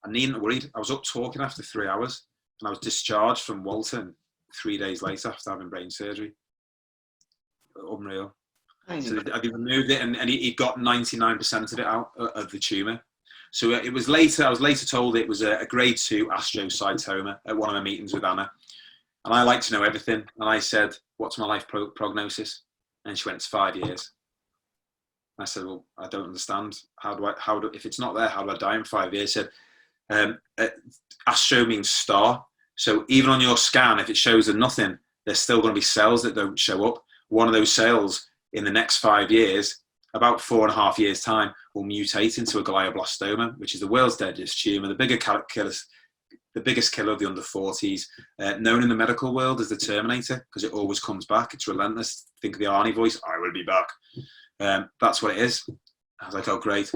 I needn't worried. I was up talking after 3 hours, and I was discharged from Bolton 3 days later after having brain surgery. Unreal. So they removed it, and he got 99% of it out of the tumour. So it was later. I was later told it was a grade 2 astrocytoma at one of my meetings with Anna, and I like to know everything. And I said, "What's my life prognosis?" And she went, "It's 5 years." I said, "Well, I don't understand. If it's not there, how do I die in 5 years?" She said, "Astro means star. So even on your scan, if it shows a nothing, there's still going to be cells that don't show up. One of those cells in the next 5 years, about 4.5 years time, will mutate into a glioblastoma, which is the world's deadliest tumour, the biggest killer of the under 40s, known in the medical world as the Terminator, because it always comes back. It's relentless. Think of the Arnie voice, I will be back. That's what it is." I was like, "Oh, great."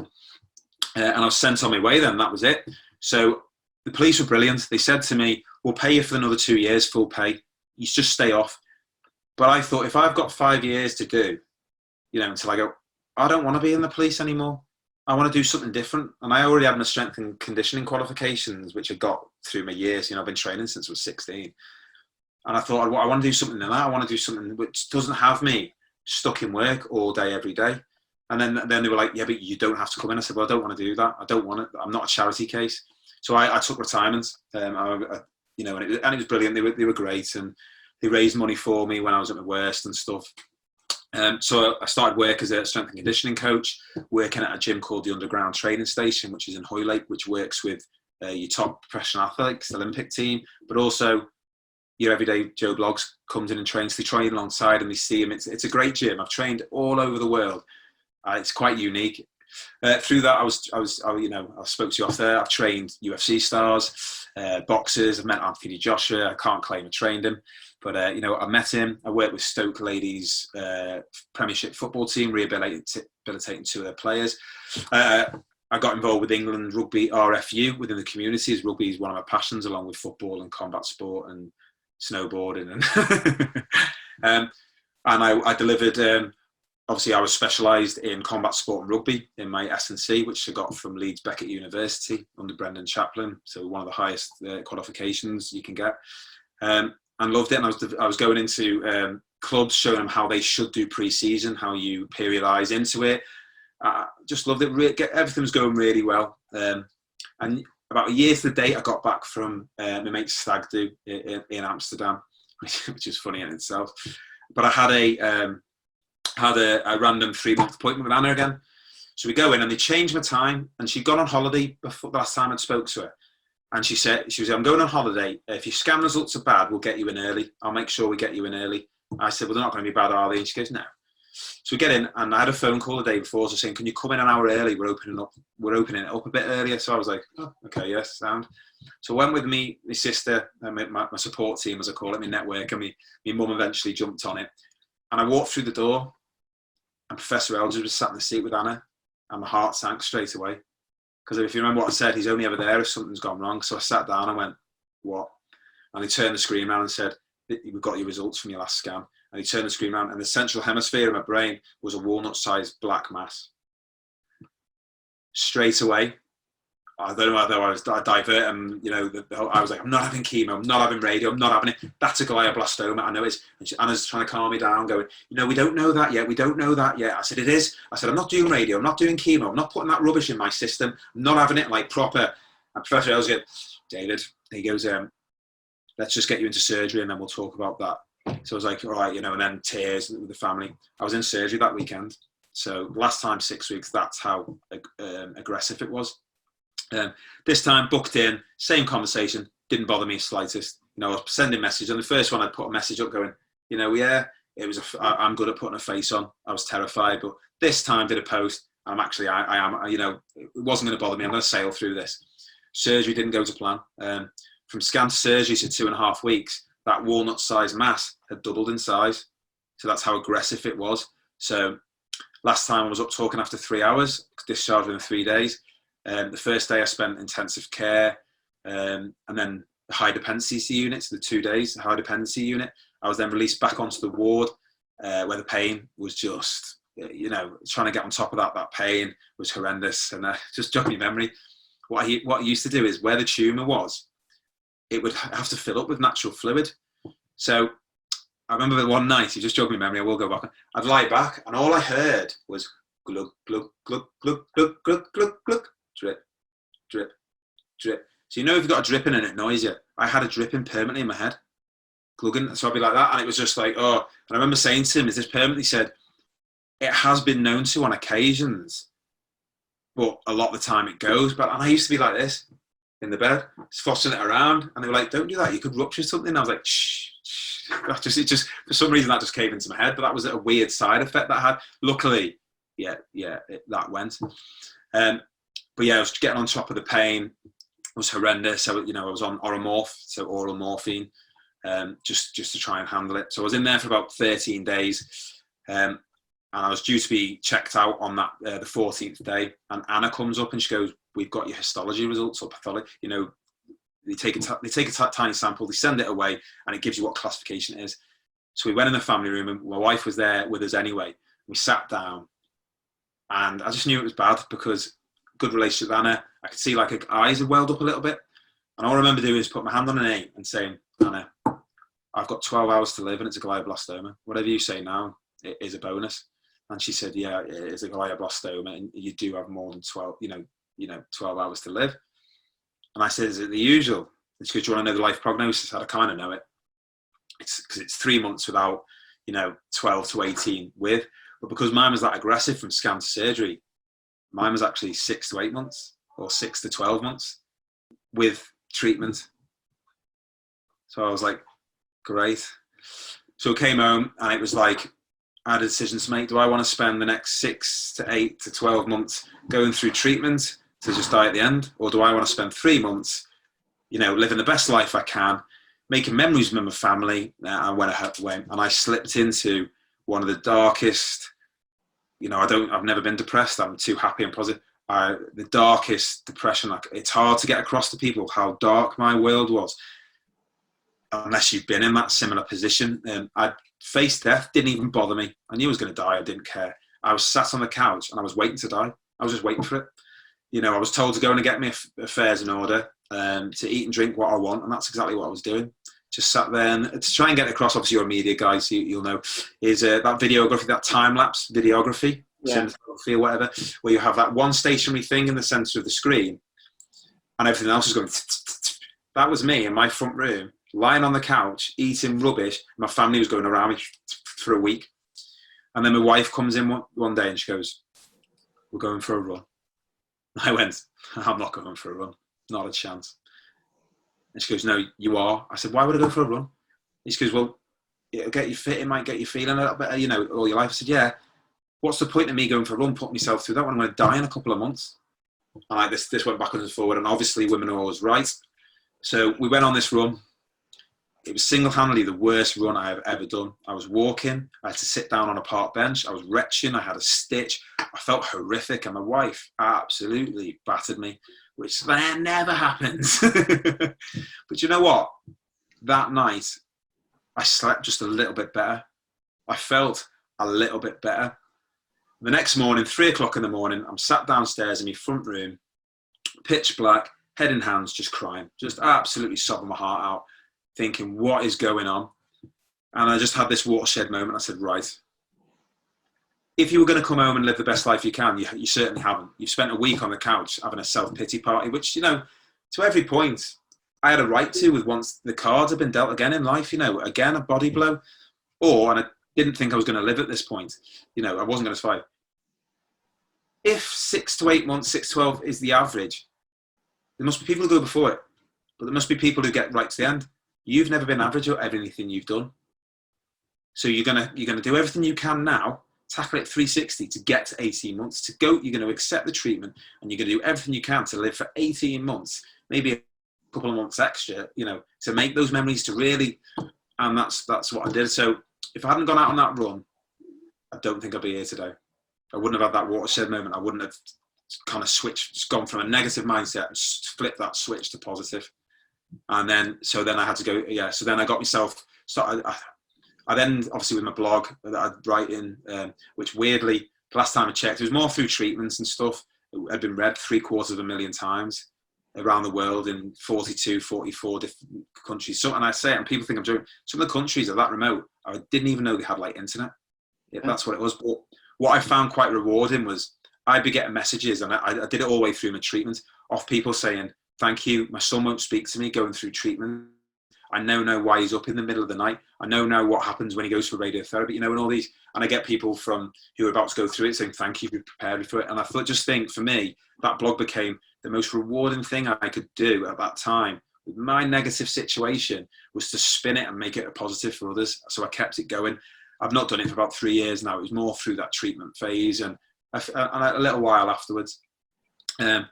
And I was sent on my way then. That was it. So the police were brilliant. They said to me, "We'll pay you for another 2 years, full pay. You just stay off." But I thought, if I've got 5 years to do, until I go, I don't want to be in the police anymore. I want to do something different. And I already have my strength and conditioning qualifications, which I got through my years. I've been training since I was 16. And I thought, I want to do something in that. I want to do something which doesn't have me stuck in work all day, every day. And then they were like, "Yeah, but you don't have to come in." I said, "Well, I don't want to do that. I don't want it. I'm not a charity case." So I took retirement, and it was brilliant. They were great, and they raised money for me when I was at my worst and stuff. So I started work as a strength and conditioning coach, working at a gym called the Underground Training Station, which is in Hoylake, which works with your top professional athletes, the Olympic team, but also your everyday Joe Bloggs comes in and trains. They train alongside and they see him. It's a great gym. I've trained all over the world. It's quite unique. Through that, I spoke to you off there. I've trained UFC stars, boxers. I've met Anthony Joshua. I can't claim I trained him, but I met him. I worked with Stoke Ladies Premiership football team, rehabilitating 2 of their players. I got involved with England Rugby RFU within the communities. Rugby is one of my passions, along with football and combat sport and snowboarding. And I delivered. Obviously, I was specialised in combat sport and rugby in my S&C, which I got from Leeds Beckett University under Brendan Chaplin. So one of the highest qualifications you can get. And loved it. And I was going into clubs, showing them how they should do pre-season, how you periodise into it. Just loved it. Everything was going really well. And about a year to the date, I got back from my mate's stag do in Amsterdam, which is funny in itself. But I had a random 3-month appointment with Anna again. So we go in and they changed my time, and she'd gone on holiday before the last time I'd spoke to her. And she was, "I'm going on holiday. If your scan results are bad, we'll get you in early. I'll make sure we get you in early." I said, "Well, they're not going to be bad, are they?" And she goes, "No." So we get in, and I had a phone call the day before, so saying, "Can you come in an hour early? We're opening it up a bit earlier." So I was like, "Oh, okay, yes, sound." So I went with me, my sister, and my support team, as I call it, my network, and my mum eventually jumped on it. And I walked through the door, and Professor Eldridge was sat in the seat with Anna, and my heart sank straight away. Because if you remember what I said, he's only ever there if something's gone wrong. So I sat down and went, "What?" And he turned the screen around and said, "We've got your results from your last scan." And he turned the screen around, and the central hemisphere of my brain was a walnut-sized black mass. Straight away, I don't know whether I divert and, I was like, "I'm not having chemo, I'm not having radio, I'm not having it. That's a glioblastoma. I know it's." And Anna's trying to calm me down, going, "We don't know that yet. We don't know that yet." I said, "It is." I said, "I'm not doing radio. I'm not doing chemo. I'm not putting that rubbish in my system. I'm not having it like proper." And Professor Ells goes, "David," he goes, "let's just get you into surgery and then we'll talk about that." So I was like, "All right," and then tears with the family. I was in surgery that weekend. So last time 6 weeks, that's how aggressive it was. This time, booked in, same conversation, didn't bother me slightest. I was sending messages. On the first one, I put a message up going, "Yeah, I'm good at putting a face on." I was terrified, but this time did a post. I am, it wasn't going to bother me. I'm going to sail through this. Surgery didn't go to plan. From scan to surgery to 2.5 weeks, that walnut-sized mass had doubled in size. So that's how aggressive it was. So last time I was up talking after 3 hours, discharged within 3 days. The first day I spent intensive care, and then the high dependency unit, so the 2 days, the high dependency unit. I was then released back onto the ward, where the pain was just, trying to get on top of that pain was horrendous. And just jogging my memory, what he used to do is where the tumour was, it would have to fill up with natural fluid. So I remember that one night, you just jogged my memory, I will go back. I'd lie back and all I heard was glug, glug, glug, glug, glug, glug, glug, glug, drip, drip, drip. So if you've got a dripping and it annoys you, I had a dripping permanently in my head, glugging. So I'd be like that, and it was just like, oh. And I remember saying to him, is this permanent? He said, it has been known to on occasions, but a lot of the time it goes. And I used to be like this in the bed, just fussing it around, and they were like, don't do that, you could rupture something. And I was like, shh. It just for some reason that just came into my head, but that was a weird side effect that I had. Luckily, that went. But yeah, I was getting on top of the pain. It was horrendous. So I was on Oromorph, so oral morphine, just to try and handle it. So I was in there for about 13 days, and I was due to be checked out on that the 14th day. And Anna comes up and she goes, "We've got your histology results or pathology." They take a tiny sample, they send it away, and it gives you what classification it is. So we went in the family room, and my wife was there with us anyway. We sat down, and I just knew it was bad because good relationship with Anna. I could see like her eyes had welled up a little bit. And all I remember doing is put my hand on her knee and saying, "Anna, I've got 12 hours to live and it's a glioblastoma. Whatever you say now, it is a bonus." And she said, "Yeah, it is a glioblastoma, and you do have more than 12 hours to live." And I said, "Is it the usual?" And she goes, "Do you want to know the life prognosis?" I kind of know it. It's because it's 3 months without, 12 to 18 with. But because mine was that aggressive from scan to surgery, mine was actually 6 to 8 months or 6 to 12 months with treatment. So I was like, great. So I came home and it was like, I had a decision to make. Do I want to spend the next 6 to 8 to 12 months going through treatment to just die at the end? Or do I want to spend 3 months, living the best life I can, making memories with my family? And when I slipped into one of the darkest, I've never been depressed. I'm too happy and positive. The darkest depression, it's hard to get across to people how dark my world was, unless you've been in that similar position. I'd faced death, didn't even bother me. I knew I was going to die, I didn't care. I was sat on the couch and I was waiting to die. I was just waiting for it. I was told to go and get my affairs in order, to eat and drink what I want, and that's exactly what I was doing. Just sat there, and to try and get across, obviously you're a media guy, so you'll know, is that videography, that time-lapse videography, cinematography or whatever, where you have that one stationary thing in the centre of the screen, and everything else is going. That was me in my front room, lying on the couch, eating rubbish. My family was going around me for a week. And then my wife comes in one day and she goes, "We're going for a run." I went, "I'm not going for a run, not a chance." And she goes, "No, you are." I said, "Why would I go for a run?" And she goes, "Well, it'll get you fit, it might get you feeling a little better, all your life." I said, "Yeah, what's the point of me going for a run, putting myself through that when I'm going to die in a couple of months?" And this went backwards and forward, and obviously women are always right. So we went on this run. It was single-handedly the worst run I have ever done. I was walking, I had to sit down on a park bench, I was retching, I had a stitch, I felt horrific, and my wife absolutely battered me, which never happens. But you know what? That night, I slept just a little bit better. I felt a little bit better. The next morning, 3 o'clock in the morning, I'm sat downstairs in my front room, pitch black, head in hands, just crying, just absolutely sobbing my heart out, thinking, what is going on? And I just had this watershed moment. I said, right, if you were going to come home and live the best life you can, you certainly haven't. You've spent a week on the couch having a self-pity party, which, to every point, I had a right to, with once the cards had been dealt again in life, again, a body blow. And I didn't think I was going to live at this point. I wasn't going to survive. If 6 to 8 months, 6 to 12 is the average, there must be people who go before it, but there must be people who get right to the end. You've never been average at everything you've done. So you're gonna do everything you can now, tackle it 360 to get to 18 months, to go, you're gonna accept the treatment, and you're gonna do everything you can to live for 18 months, maybe a couple of months extra, to make those memories, to really, and that's what I did. So if I hadn't gone out on that run, I don't think I'd be here today. I wouldn't have had that watershed moment. I wouldn't have kind of gone from a negative mindset and flipped that switch to positive. And then I had to go, so then I got myself started. I then, obviously with my blog that I'd write in, which weirdly, the last time I checked, it was more through treatments and stuff. It had been read 750,000 times. around the world in 42, 44 different countries. So, and I say it, and people think I'm joking. Some of the countries are that remote. I didn't even know they had like internet. Yeah, that's what it was. But what I found quite rewarding was I'd be getting messages, and I did it all the way through my treatment, of people saying, thank you, my son won't speak to me going through treatment. I now know why he's up in the middle of the night. I know now what happens when he goes for radiotherapy, and all these. And I get people from who are about to go through it saying, thank you for preparing me for it. And I just think for me, that blog became the most rewarding thing I could do at that time with my negative situation, was to spin it and make it a positive for others. So I kept it going. I've not done it for about 3 years now. It was more through that treatment phase and a little while afterwards. So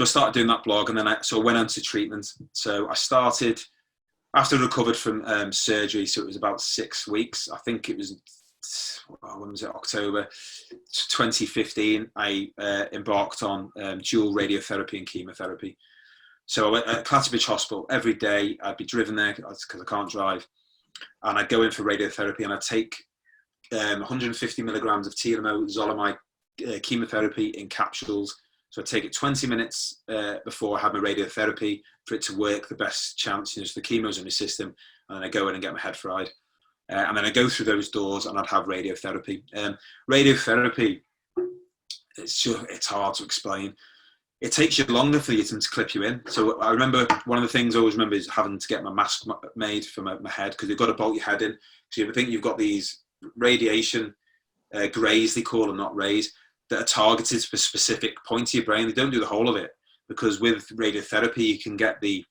I started doing that blog, and then I went on to treatment. So I started after I recovered from surgery. So it was about 6 weeks. I think it was, when was it? October 2015. I embarked on dual radiotherapy and chemotherapy. So I went at Clatterbridge Hospital every day. I'd be driven there because I can't drive, and I'd go in for radiotherapy, and I'd take 150 milligrams of temozolomide chemotherapy in capsules. So I'd take it 20 minutes before I had my radiotherapy for it to work the best chance. So the chemo's in my system, and then I go in and get my head fried. And then I go through those doors, and I'd have radiotherapy. Radiotherapy, it's hard to explain. It takes you longer for them to clip you in. So I remember one of the things I always remember is having to get my mask made for my head, because you've got to bolt your head in. So you think you've got these radiation grays, they call them, not rays, that are targeted for a specific point of your brain. They don't do the whole of it, because with radiotherapy you can get the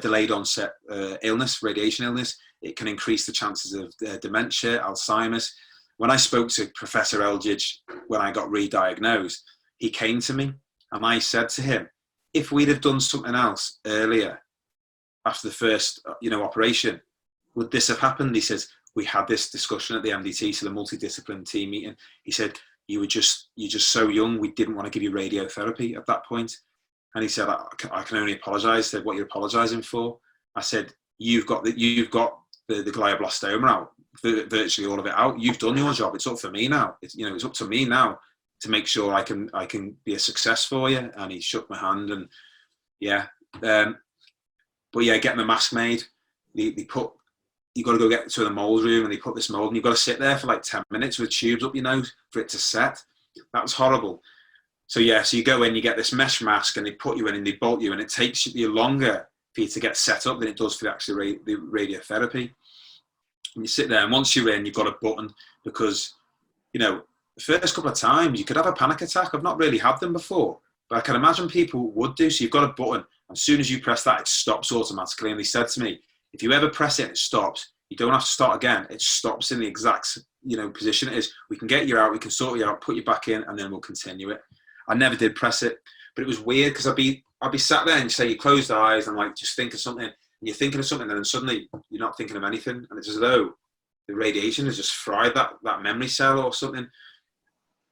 delayed onset illness, radiation illness. It can increase the chances of dementia, Alzheimer's. When I spoke to Professor Eldridge when I got re-diagnosed, he came to me, and I said to him, if we'd have done something else earlier after the first operation, would this have happened? He says, we had this discussion at the MDT, so the multidiscipline team meeting. He said, you're just so young, we didn't want to give you radiotherapy at that point. And he said, I can only apologise. Said, what you're apologising for? I said, you've got the glioblastoma out, virtually all of it out. You've done your job. It's up for me now. It's up to me now to make sure I can be a success for you. And he shook my hand, and getting the mask made, you got to go get to the mold room, and they put this mold, and you've got to sit there for like 10 minutes with tubes up your nose for it to set. That was horrible. So you go in, you get this mesh mask, and they put you in and they bolt you, and it takes you longer for you to get set up than it does for the radiotherapy. And you sit there, and once you're in, you've got a button, because, the first couple of times you could have a panic attack. I've not really had them before, but I can imagine people would do. So you've got a button, and as soon as you press that, it stops automatically. And they said to me, if you ever press it and it stops, you don't have to start again. It stops in the exact, position it is. We can get you out, we can sort you out, put you back in, and then we'll continue it. I never did press it, but it was weird, because I'd be sat there, and say you close the eyes and like just think of something, and you're thinking of something, and then suddenly you're not thinking of anything, and it's as though the radiation has just fried that memory cell or something.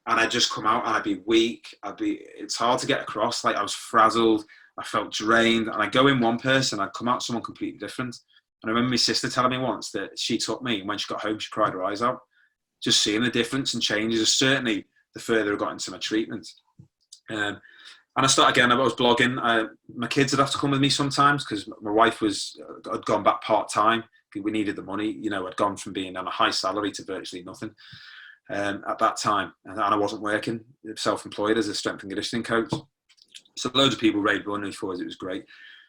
And I'd just come out, and I'd be weak. It's hard to get across. Like, I was frazzled, I felt drained, and I'd go in one person, I'd come out someone completely different. And I remember my sister telling me once that she took me, and when she got home, she cried her eyes out, just seeing the difference and changes, certainly the further I got into my treatment. And I started again, I was blogging. My kids would have to come with me sometimes, because my wife had gone back part-time. We needed the money. I'd gone from being on a high salary to virtually nothing at that time. And I wasn't working, self-employed as a strength and conditioning coach. So loads of people raided me for us. It was great.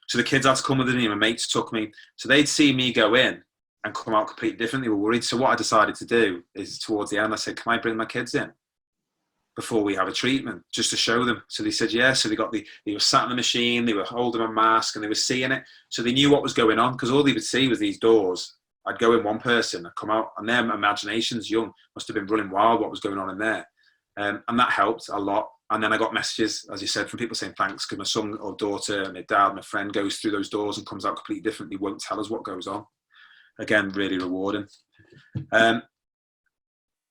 So the kids had to come with me, my mates took me. So they'd see me go in and come out completely different. They were worried. So what I decided to do is, towards the end, I said, can I bring my kids in before we have a treatment, just to show them? So they said, yeah. So they were sat in the machine, they were holding a mask, and they were seeing it. So they knew what was going on, because all they would see was these doors. I'd go in one person, I'd come out, and their imaginations, young, must have been running wild what was going on in there. And that helped a lot. And then I got messages, as you said, from people saying thanks, because my son or daughter, my dad, my friend goes through those doors and comes out completely different. They won't tell us what goes on. Again, really rewarding.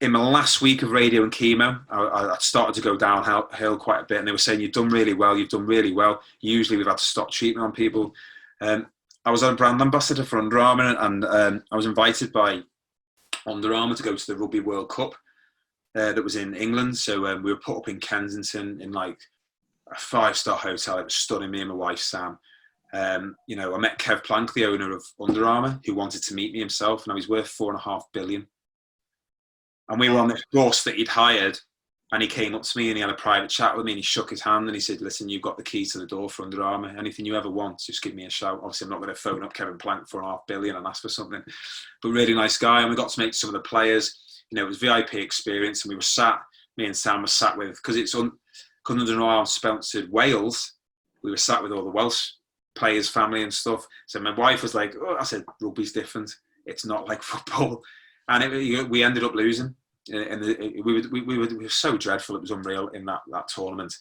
In my last week of radio and chemo, I started to go downhill quite a bit, and they were saying, you've done really well. Usually we've had to stop treatment on people. I was a brand ambassador for Under Armour, and I was invited by Under Armour to go to the Rugby World Cup that was in England. So we were put up in Kensington in like a 5-star hotel. It was stunning. Me and my wife Sam. You know, I met Kev Plank, the owner of Under Armour, who wanted to meet me himself. Now he's worth $4.5 billion. And we were on this bus that he'd hired, and he came up to me and he had a private chat with me, and he shook his hand and he said, listen, you've got the key to the door for Under Armour. Anything you ever want, just give me a shout. Obviously, I'm not going to phone up Kevin Plank for $4.5 billion and ask for something, but really nice guy. And we got to meet some of the players. You know, it was VIP experience, and we were sat, me and Sam were sat with, because it's Under Armour sponsored Wales, we were sat with all the Welsh players' family and stuff. So my wife was like, oh, I said, rugby's different. It's not like football. And we ended up losing. And we were so dreadful. It was unreal in that tournament.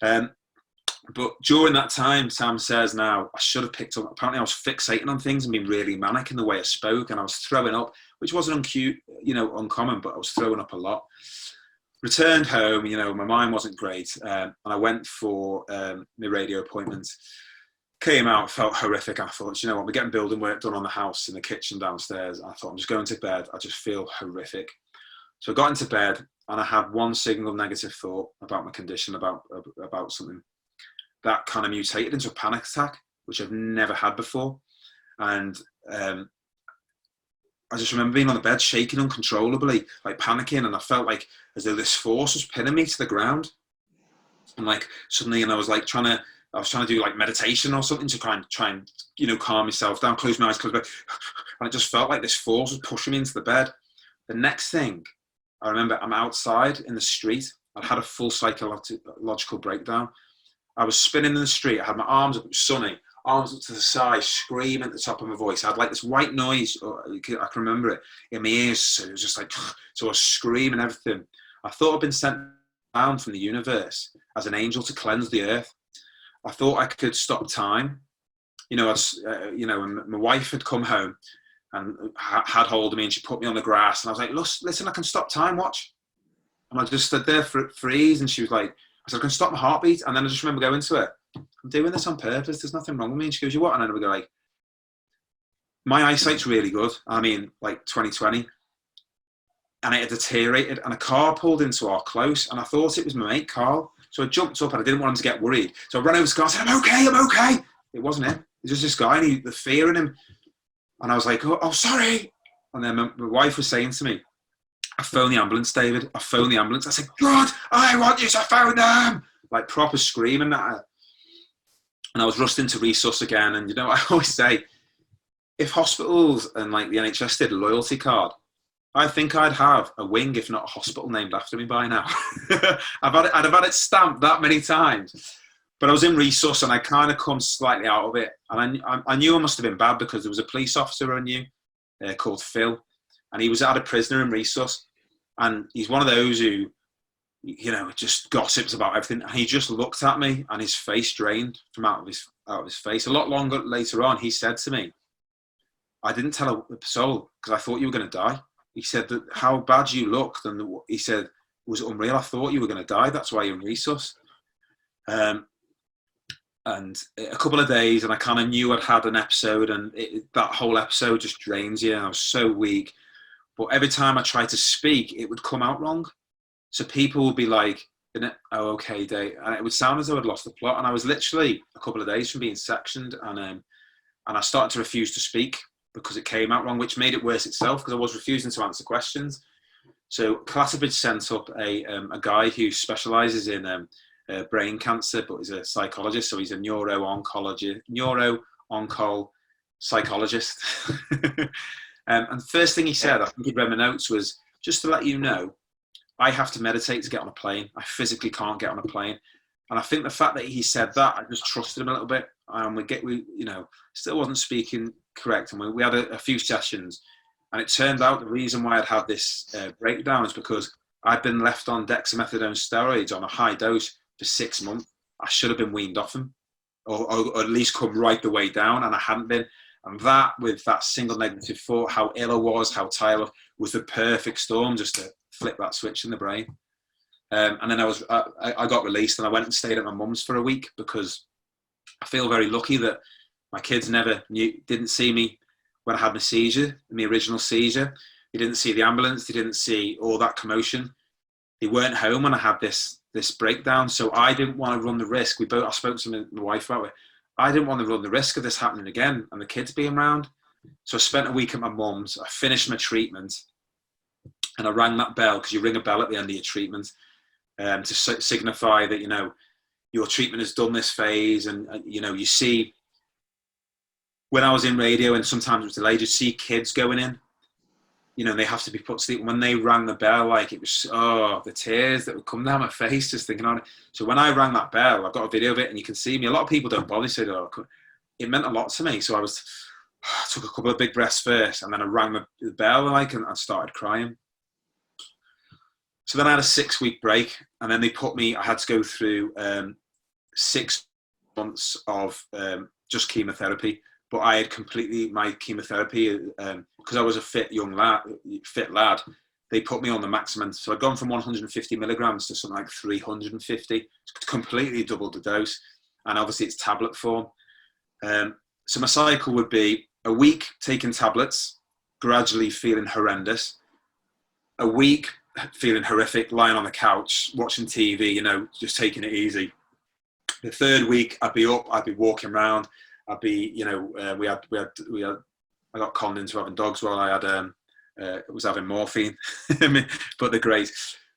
But during that time, Sam says now, I should have picked up, apparently I was fixating on things and being really manic in the way I spoke, and I was throwing up, which wasn't uncommon, but I was throwing up a lot. Returned home, you know, my mind wasn't great, and I went for my radio appointment. Came out, felt horrific. I thought, you know what, we're getting building work done on the house in the kitchen downstairs. I thought, I'm just going to bed. I just feel horrific. So I got into bed, and I had one single negative thought about my condition, about something that kind of mutated into a panic attack, which I've never had before. And I just remember being on the bed, shaking uncontrollably, like panicking, and I felt like as though this force was pinning me to the ground. And like suddenly, and I was trying to do like meditation or something to try and you know, calm myself down, close my eyes, and it just felt like this force was pushing me into the bed. The next thing I remember, I'm outside in the street. I'd had a full psychological breakdown. I was spinning in the street. I had my arms up, it was sunny, arms up to the side, screaming at the top of my voice. I had like this white noise, I can remember it, in my ears. So it was just like, so I was screaming everything. I thought I'd been sent down from the universe as an angel to cleanse the earth. I thought I could stop time. You know, and my wife had come home and had hold of me, and she put me on the grass, and I was like, listen, I can stop time, watch. And I just stood there for freeze, and she was like, I said, I can stop my heartbeat. And then I just remember going to her, I'm doing this on purpose, there's nothing wrong with me. And she goes, you what? And then I would go like, my eyesight's really good. I mean, like 20/20. And it had deteriorated, and a car pulled into our close, and I thought it was my mate, Carl. So I jumped up, and I didn't want him to get worried. So I ran over to the car and said, I'm okay. It wasn't him. It was just this guy, and the fear in him. And I was like, oh, sorry. And then my wife was saying to me, I phoned the ambulance, David. I phoned the ambulance. I said, God, I want you to phone them. Like proper screaming at her. And I was rushed into resus again. And, you know, I always say, if hospitals and like the NHS did a loyalty card, I think I'd have a wing, if not a hospital, named after me by now. I'd have had it stamped that many times. But I was in resus, and I kind of come slightly out of it. And I knew I must have been bad, because there was a police officer I knew called Phil, and he was at a prisoner in resus. And he's one of those who, you know, just gossips about everything. And he just looked at me, and his face drained from out of his face. A lot longer later on, he said to me, I didn't tell a soul because I thought you were going to die. He said that how bad you looked, and he said, it was unreal. I thought you were going to die. That's why you're in resus. And a couple of days, and I kind of knew I'd had an episode, and that whole episode just drains you. And I was so weak. But every time I tried to speak, it would come out wrong. So people would be like, oh, okay, Dave. And it would sound as though I'd lost the plot. And I was literally a couple of days from being sectioned. And I started to refuse to speak because it came out wrong, which made it worse itself, because I was refusing to answer questions. So Clatterbridge sent up a guy who specialises in brain cancer, but he's a psychologist, so he's a neuro-oncol psychologist. And the first thing he said, I think he'd read my notes, was, just to let you know, I have to meditate to get on a plane. I physically can't get on a plane. And I think the fact that he said that, I just trusted him a little bit. And we still wasn't speaking correct. And we had a few sessions, and it turned out the reason why I'd had this breakdown is because I'd been left on dexamethasone steroids on a high dose for 6 months. I should have been weaned off them, or at least come right the way down, and I hadn't been. And that, with that single negative thought, how ill I was, how tired I was the perfect storm just to flip that switch in the brain. And then I got released, and I went and stayed at my mum's for a week, because I feel very lucky that my kids didn't see me when I had my seizure, my original seizure. They didn't see the ambulance. They didn't see all that commotion. They weren't home when I had this this breakdown. So I didn't want to run the risk. I spoke to my wife about it. I didn't want to run the risk of this happening again and the kids being around. So I spent a week at my mum's. I finished my treatment, and I rang that bell, because you ring a bell at the end of your treatment to signify that, you know, your treatment has done this phase. And, you know, you see, when I was in radio and sometimes it was delayed, you see kids going in, you know, they have to be put to sleep. When they rang the bell, like, it was, the tears that would come down my face just thinking on it. So when I rang that bell, I've got a video of it and you can see me. A lot of people don't bother, say, it meant a lot to me. So I took a couple of big breaths first, and then I rang the bell, like, and I started crying. So then I had a 6-week break, and then they I had to go through 6 months of just chemotherapy. But I had completely, my chemotherapy, because I was a fit lad, they put me on the maximum. So I'd gone from 150 milligrams to something like 350. It's completely doubled the dose. And obviously it's tablet form. So my cycle would be a week taking tablets, gradually feeling horrendous. A week feeling horrific, lying on the couch, watching TV, you know, just taking it easy. The 3rd week, I'd be up, I'd be walking around. I'd be, you know, I got conned into having dogs while I was having morphine, but they're great.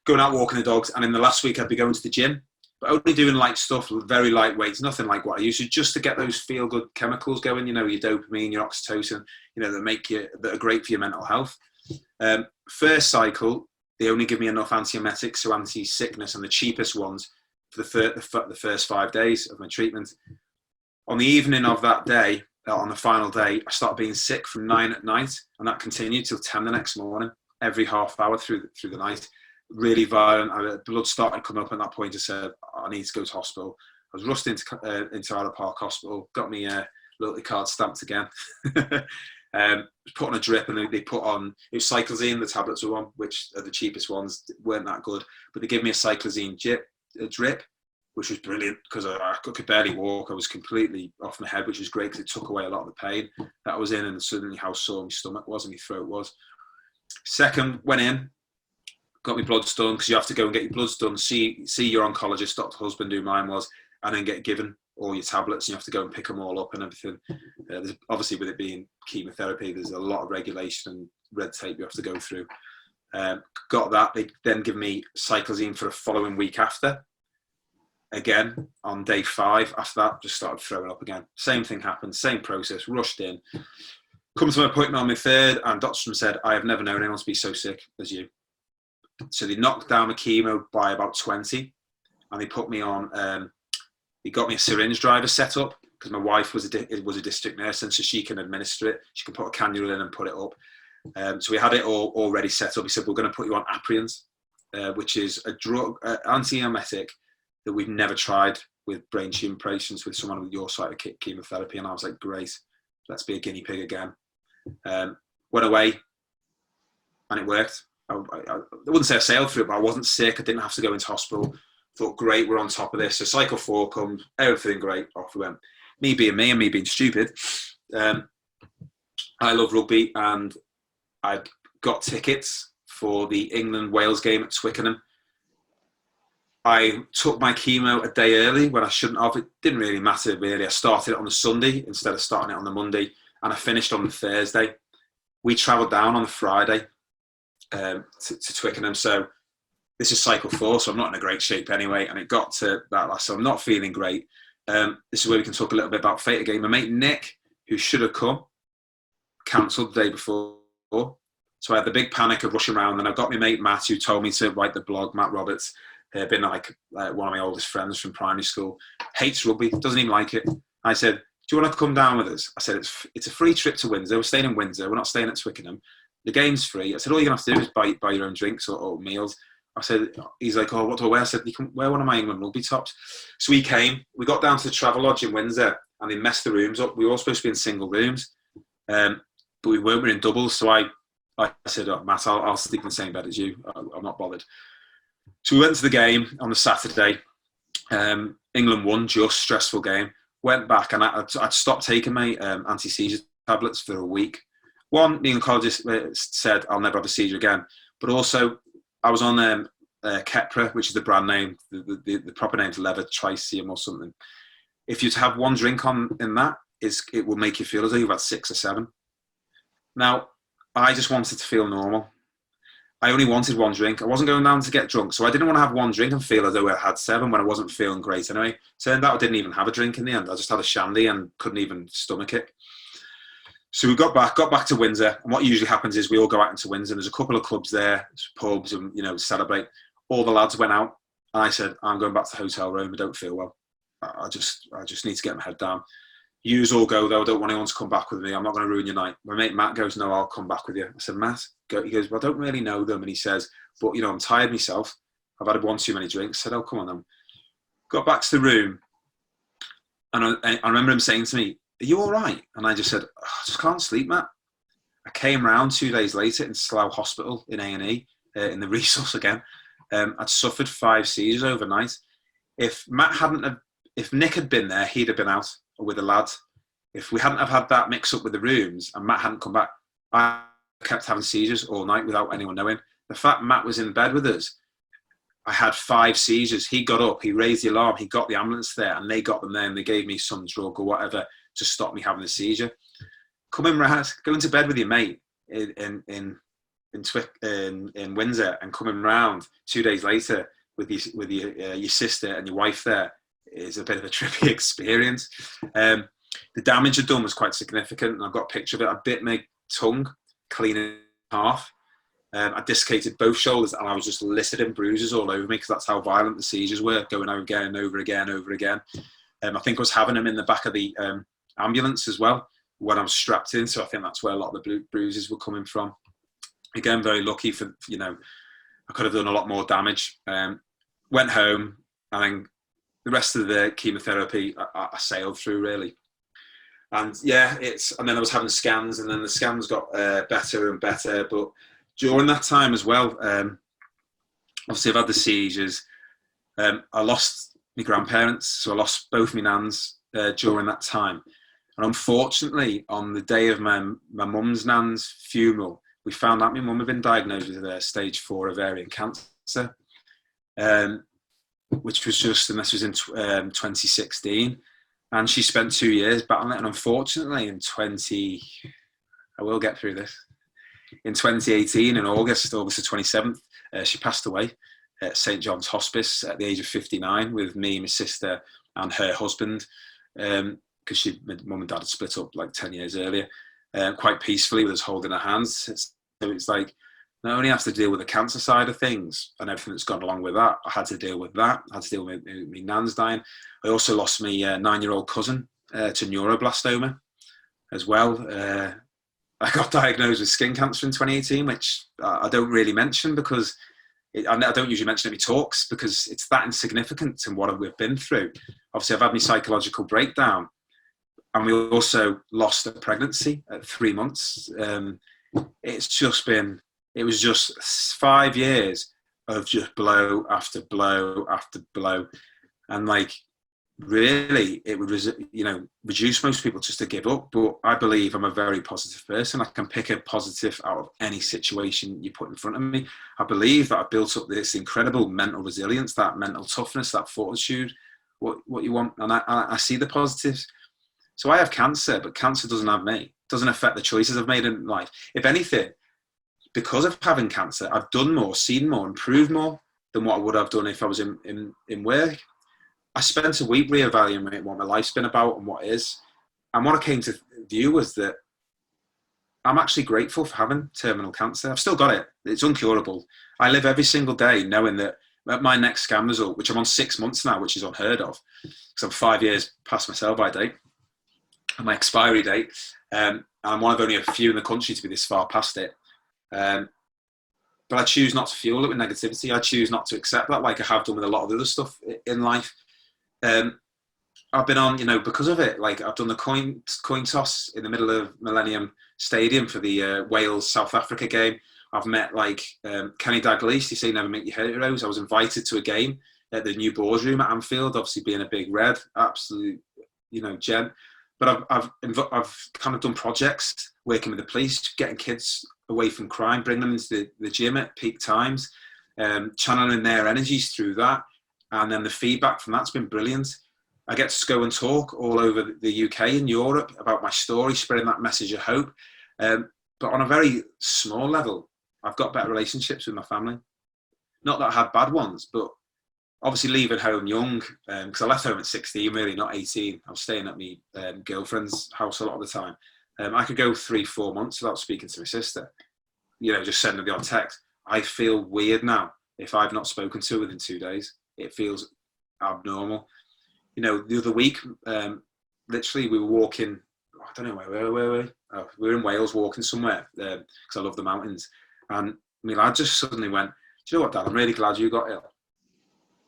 Going out walking the dogs, and in the last week I'd be going to the gym, but only doing light stuff, very light weights, nothing like what I used to, just to get those feel-good chemicals going. You know, your dopamine, your oxytocin, you know, that are great for your mental health. First cycle, they only give me enough antiemetics, so anti-sickness, and the cheapest ones for the first 5 days of my treatment. On the evening of that day, on the final day, I started being sick from 9 at night, and that continued till 10 the next morning, every half hour through the night. Really violent. Blood started coming up at that point. I said, I need to go to hospital. I was rushed into Arrow Park Hospital, got me loyalty card stamped again. Put on a drip, and they put on, it was cyclozine, the tablets were on, which are the cheapest ones, weren't that good, but they gave me a cyclozine drip, which was brilliant, because I could barely walk. I was completely off my head, which was great because it took away a lot of the pain that I was in, and suddenly how sore my stomach was and my throat was. Second, went in, got my bloods done, because you have to go and get your bloods done, see your oncologist, Dr. Husband, who mine was, and then get given all your tablets, and you have to go and pick them all up and everything. Obviously, with it being chemotherapy, there's a lot of regulation and red tape you have to go through. Got that. They then give me cyclozine for the following week after. Again, on day 5, after that, just started throwing up again. Same thing happened, same process, rushed in. Come to my appointment on my 3rd, and Dr. said, I have never known anyone to be so sick as you. So they knocked down my chemo by about 20, and they put me on, they got me a syringe driver set up, because my wife was a district nurse, and so she can administer it. She can put a cannula in and put it up. So we had it all already set up. He said, we're going to put you on Aprions, which is a drug, antiemetic, that we've never tried with brain tumor patients with someone with your side of chemotherapy. And I was like, great, let's be a guinea pig again. Went away, and it worked. I wouldn't say I sailed through it, but I wasn't sick. I didn't have to go into hospital. Thought, great, we're on top of this. So cycle 4 comes, everything great, off we went. Me being me and me being stupid. I love rugby, and I got tickets for the England-Wales game at Twickenham. I took my chemo a day early when I shouldn't have. It didn't really matter, really. I started it on the Sunday instead of starting it on the Monday, and I finished on the Thursday. We travelled down on the Friday to Twickenham. So this is cycle 4, so I'm not in a great shape anyway. And it got to that last, so I'm not feeling great. This is where we can talk a little bit about fate again. My mate Nick, who should have come, cancelled the day before. So I had the big panic of rushing around, and I got my mate Matt, who told me to write the blog, Matt Roberts. Been like one of my oldest friends from primary school, hates rugby, doesn't even like it. I said, do you want to come down with us? I said, it's a free trip to Windsor. We're staying in Windsor. We're not staying at Twickenham. The game's free. I said, all you're going to have to do is buy your own drinks or meals. I said, he's like, oh, what do I wear? I said, you can wear one of my England rugby tops. So we got down to the Travel Lodge in Windsor, and they messed the rooms up. We were all supposed to be in single rooms, but we weren't. We were in doubles. So I said, oh, Matt, I'll sleep in the same bed as you. I'm not bothered. So we went to the game on the Saturday. England won, just stressful game. Went back, and I'd stopped taking my anti-seizure tablets for a week. One, the oncologist said I'll never have a seizure again. But also, I was on Kepra, which is the brand name, the proper name is levotricium or something. If you have one drink in that, it will make you feel as though you've had 6 or 7. Now, I just wanted to feel normal. I only wanted one drink. I wasn't going down to get drunk, so I didn't want to have one drink and feel as though I had 7 when I wasn't feeling great anyway. Turned out I didn't even have a drink in the end. I just had a shandy and couldn't even stomach it. So we got back to Windsor, and what usually happens is we all go out into Windsor. There's a couple of clubs there, pubs, and celebrate. All the lads went out, and I said, I'm going back to the hotel room. I don't feel well. I just need to get my head down. Yous all go though. I don't want anyone to come back with me. I'm not going to ruin your night. My mate Matt goes, no, I'll come back with you. I said, Matt, go. He goes, well, I don't really know them. And he says, but I'm tired myself. I've had one too many drinks. I said, oh, come on then. Got back to the room, and I remember him saying to me, are you all right? And I just said, oh, I just can't sleep, Matt. I came round 2 days later in Slough Hospital in A&E, in the resource again. I'd suffered 5 seizures overnight. If Nick had been there, he'd have been out with the lad. If we hadn't have had that mix up with the rooms and Matt hadn't come back, I kept having seizures all night without anyone knowing. The fact Matt was in bed with us, I had 5 seizures. He got up, he raised the alarm, he got the ambulance there, and they got them there, and they gave me some drug or whatever to stop me having the seizure. Going to bed with your mate in Windsor and coming round 2 days later with your sister and your wife there is a bit of a trippy experience. The damage I'd done was quite significant, and I've got a picture of it. I bit my tongue clean in half. I dislocated both shoulders, and I was just littered in bruises all over me because that's how violent the seizures were, going again and over again. I think I was having them in the back of the ambulance as well when I was strapped in, so I think that's where a lot of the bruises were coming from. Again, very lucky for, I could have done a lot more damage. Went home, and then the rest of the chemotherapy I sailed through, really. And yeah, and then I was having scans, and then the scans got better and better. But during that time as well, obviously I've had the seizures. I lost my grandparents, so I lost both my nans during that time. And unfortunately, on the day of my mum's nan's funeral, we found out my mum had been diagnosed with stage 4 ovarian cancer, which was and this was in 2016. And she spent 2 years battling it. And unfortunately, I will get through this. In 2018, in August the 27th, she passed away at St. John's Hospice at the age of 59 with me, my sister, and her husband, because my mum and dad had split up like 10 years earlier, quite peacefully with us holding our hands. So it's like, not only have to deal with the cancer side of things and everything that's gone along with that, I had to deal with that. I had to deal with my nan's dying. I also lost my 9-year-old cousin to neuroblastoma as well. I got diagnosed with skin cancer in 2018, which I don't really mention because I don't usually mention it in my talks because it's that insignificant in what we've been through. Obviously, I've had my psychological breakdown, and we also lost a pregnancy at 3 months. It was just 5 years of just blow after blow after blow. And like, really, it would, reduce most people just to give up. But I believe I'm a very positive person. I can pick a positive out of any situation you put in front of me. I believe that I've built up this incredible mental resilience, that mental toughness, that fortitude, what you want. And I see the positives. So I have cancer, but cancer doesn't have me. It doesn't affect the choices I've made in life. If anything, because of having cancer, I've done more, seen more, improved more than what I would have done if I was in work. I spent a week reevaluating what my life's been about and what is. And what I came to view was that I'm actually grateful for having terminal cancer. I've still got it. It's uncurable. I live every single day knowing that at my next scan result, which I'm on 6 months now, which is unheard of, because I'm 5 years past my sell-by date and my expiry date. I'm one of only a few in the country to be this far past it. But I choose not to fuel it with negativity. I choose not to accept that, like I have done with a lot of other stuff in life. I've been on, because of it, like I've done the coin toss in the middle of Millennium Stadium for the Wales-South Africa game. I've met Kenny Dalglish. He say never meet your heroes. I was invited to a game at the new boardroom at Anfield, obviously being a big red, absolute, gent. But I've kind of done projects working with the police, getting kids away from crime, bringing them into the gym at peak times. channeling their energies through that. And then the feedback from that's been brilliant. I get to go and talk all over the UK and Europe about my story, spreading that message of hope. But on a very small level, I've got better relationships with my family. Not that I had bad ones, but obviously leaving home young, because I left home at 16, really, not 18. I was staying at my girlfriend's house a lot of the time. I could go 3-4 months without speaking to my sister, just sending the odd text. I feel weird now if I've not spoken to her within 2 days. It feels abnormal. The other week, literally we were walking, I don't know where were we? Oh, we were in Wales walking somewhere, because I love the mountains. And my lad just suddenly went, "Do you know what, Dad, I'm really glad you got ill."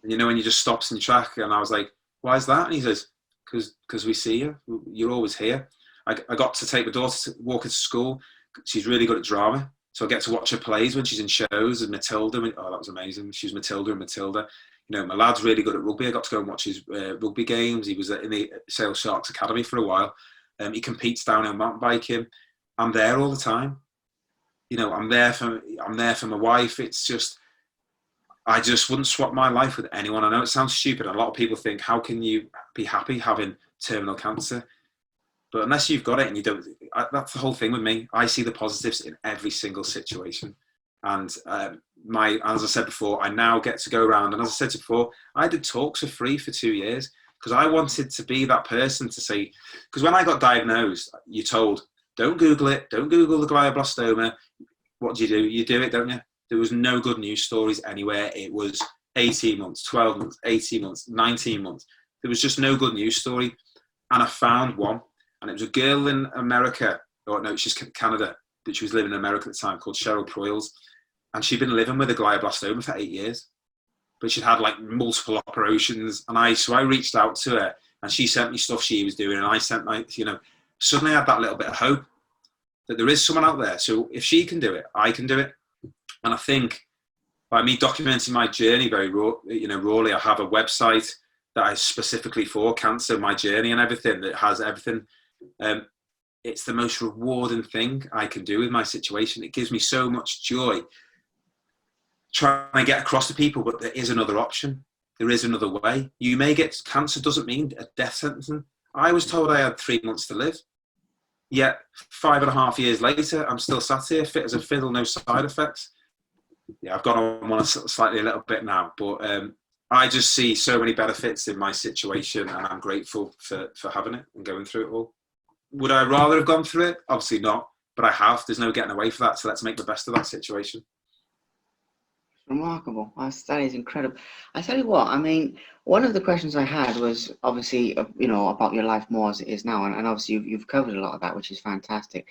And when you just stops in your track, and I was like, "Why is that?" And he says, because we see you. You're always here. I got to take my daughter to walk into school. She's really good at drama. So I get to watch her plays when she's in shows, and Matilda. Oh, that was amazing. She was Matilda and Matilda. My lad's really good at rugby. I got to go and watch his rugby games. He was in the Sale Sharks Academy for a while. He competes downhill mountain biking. I'm there all the time. I'm there for my wife. It's just, I just wouldn't swap my life with anyone. I know it sounds stupid. A lot of people think, how can you be happy having terminal cancer? But unless you've got it and you don't, that's the whole thing with me. I see the positives in every single situation. And as I said before, I now get to go around. And as I said before, I did talks for free for 2 years because I wanted to be that person to say, because when I got diagnosed, you're told, don't Google it. Don't Google the glioblastoma. What do? You do it, don't you? There was no good news stories anywhere. It was 18 months, 12 months, 18 months, 19 months. There was just no good news story. And I found one. And it was a girl in America, or no, she's Canada, but she was living in America at the time, called Cheryl Proyles. And she'd been living with a glioblastoma for 8 years. But she'd had like multiple operations. And so I reached out to her, and she sent me stuff she was doing. And I sent suddenly I had that little bit of hope that there is someone out there. So if she can do it, I can do it. And I think by me documenting my journey very rawly, I have a website that is specifically for cancer, my journey and everything, that has everything. It's the most rewarding thing I can do with my situation. It gives me so much joy trying to get across to people, but there is another option. There is another way. You may get cancer, doesn't mean a death sentence. I was told I had 3 months to live. Yet 5.5 years later, I'm still sat here, fit as a fiddle, no side effects. Yeah, I've gone on one slightly a little bit now, but I just see so many benefits in my situation, and I'm grateful for having it and going through it all. Would I rather have gone through it? Obviously not, but I have. There's no getting away from that, so let's make the best of that situation. Remarkable. That is incredible. I tell you what, I mean, one of the questions I had was obviously, about your life more as it is now, and obviously you've covered a lot of that, which is fantastic.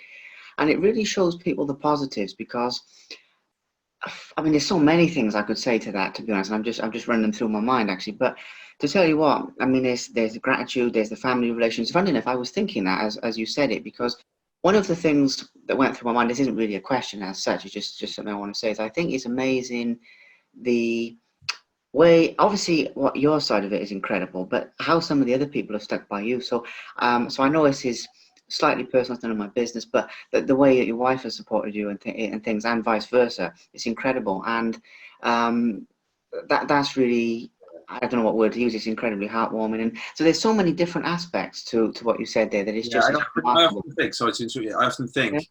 And it really shows people the positives, because I mean, there's so many things I could say to that, to be honest. And I'm just running them through my mind, actually. But to tell you what, I mean, there's the gratitude, there's the family relations. Funny enough, I was thinking that as you said it, because one of the things that went through my mind, this isn't really a question as such, it's just something I want to say, is I think it's amazing the way, obviously, what your side of it is incredible, but how some of the other people have stuck by you. So I know this is slightly personal, it's none of my business, but the way that your wife has supported you and things, and vice versa, it's incredible. And that's really, I don't know what word to use, it's incredibly heartwarming. And so there's so many different aspects to what you said there that it's just I often think, sorry to interrupt you, I often think,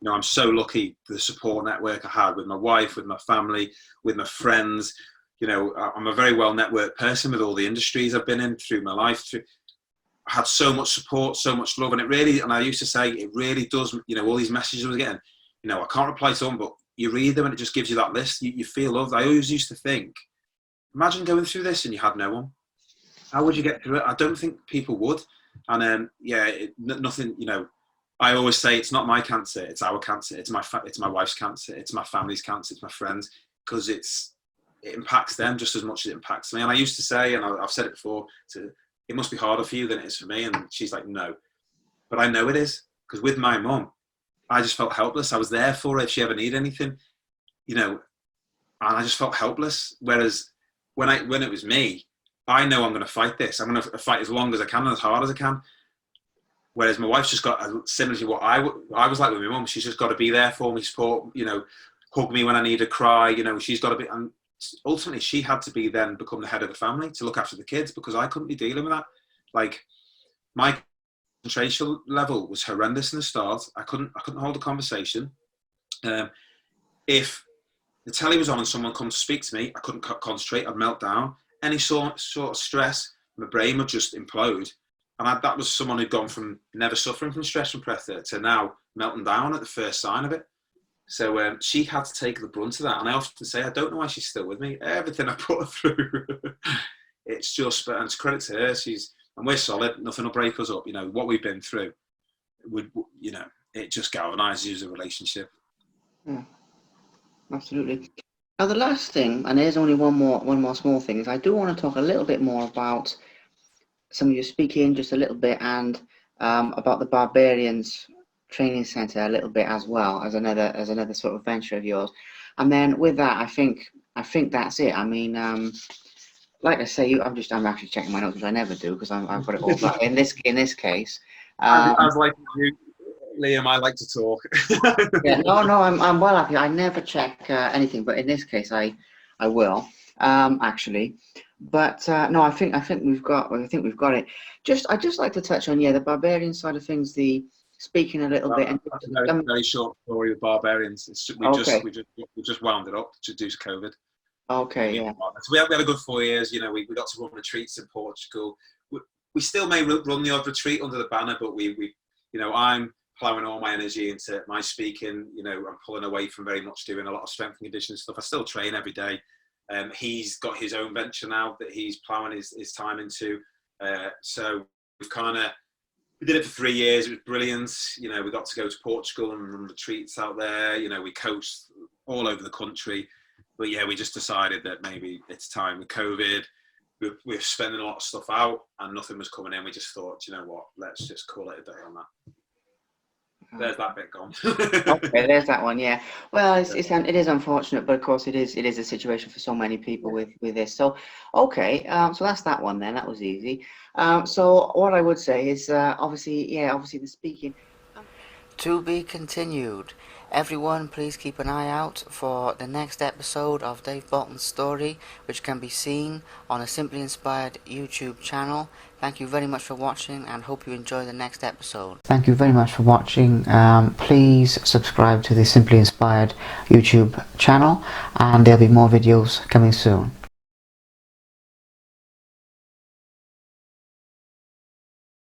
I'm so lucky for the support network I had with my wife, with my family, with my friends. I'm a very well networked person with all the industries I've been in through my life. I had so much support, so much love, and I used to say, it really does, all these messages I was getting, I can't reply to them, but you read them and it just gives you that list. You feel loved. I always used to think, imagine going through this and you had no one. How would you get through it? I don't think people would. And nothing, I always say it's not my cancer, it's our cancer. It's my wife's cancer. It's my family's cancer. It's my friends, because it impacts them just as much as it impacts me. And I used to say, and I've said it before, it must be harder for you than it is for me. And she's like, no. But I know it is, because with my mum, I just felt helpless. I was there for her if she ever needed anything, and I just felt helpless. Whereas when it was me, I know I'm going to fight this. I'm going to fight as long as I can and as hard as I can. Whereas my wife's just got, similar to what I was like with my mum, she's just got to be there for me, support, hug me when I need to cry. She's got to be, and ultimately she had to be then become the head of the family to look after the kids, because I couldn't be dealing with that. Like, my concentration level was horrendous in the start. I couldn't hold a conversation. If the telly was on and someone come to speak to me, I couldn't concentrate. I'd melt down. Any sort of stress, my brain would just implode. And that was someone who'd gone from never suffering from stress from pressure to now melting down at the first sign of it. So she had to take the brunt of that. And I often say, I don't know why she's still with me. Everything I put her through, it's just, and it's credit to her. And we're solid. Nothing will break us up. You know, what we've been through, you know, it just galvanizes a relationship. Yeah, absolutely. Now, the last thing, and there's only one more small thing, is I do want to talk a little bit more about some of your speaking, just a little bit, and about the Barbarians Training Center a little bit as well, as another sort of venture of yours. And then with that, I think that's it. I mean, like I say, I'm actually checking my notes, which I never do because I've got it all. But in this case, I was like you, Liam. I like to talk. Yeah, no, I'm well happy. I never check anything, but in this case, I will actually. But no, I think we've got it. I just like to touch on the Barbarian side of things, the speaking a little bit. And very short story with Barbarians. We just wound it up due to COVID. Okay, yeah. So we had a good 4 years. You know, we got to run retreats in Portugal. We still may run the odd retreat under the banner, but we you know, I'm plowing all my energy into my speaking. You know, I'm pulling away from very much doing a lot of strength and conditioning stuff. I still train every day. He's got his own venture now that he's plowing his time into. So we did it for 3 years. It was brilliant. You know, we got to go to Portugal and run retreats out there. You know, we coached all over the country. But yeah, we just decided that maybe it's time with COVID. We're spending a lot of stuff out and nothing was coming in. We just thought, you know what, let's just call it a day on that. There's that bit gone. Okay, there's that one. Yeah. Well, it is unfortunate, but of course it is a situation for so many people with this. So, okay. So that's that one then. That was easy. So what I would say is obviously the speaking. To be continued. Everyone, please keep an eye out for the next episode of Dave Bolton's story, which can be seen on a Simply Inspired YouTube channel. Thank you very much for watching and hope you enjoy the next episode. Thank you very much for watching. Please subscribe to the Simply Inspired YouTube channel and there'll be more videos coming soon.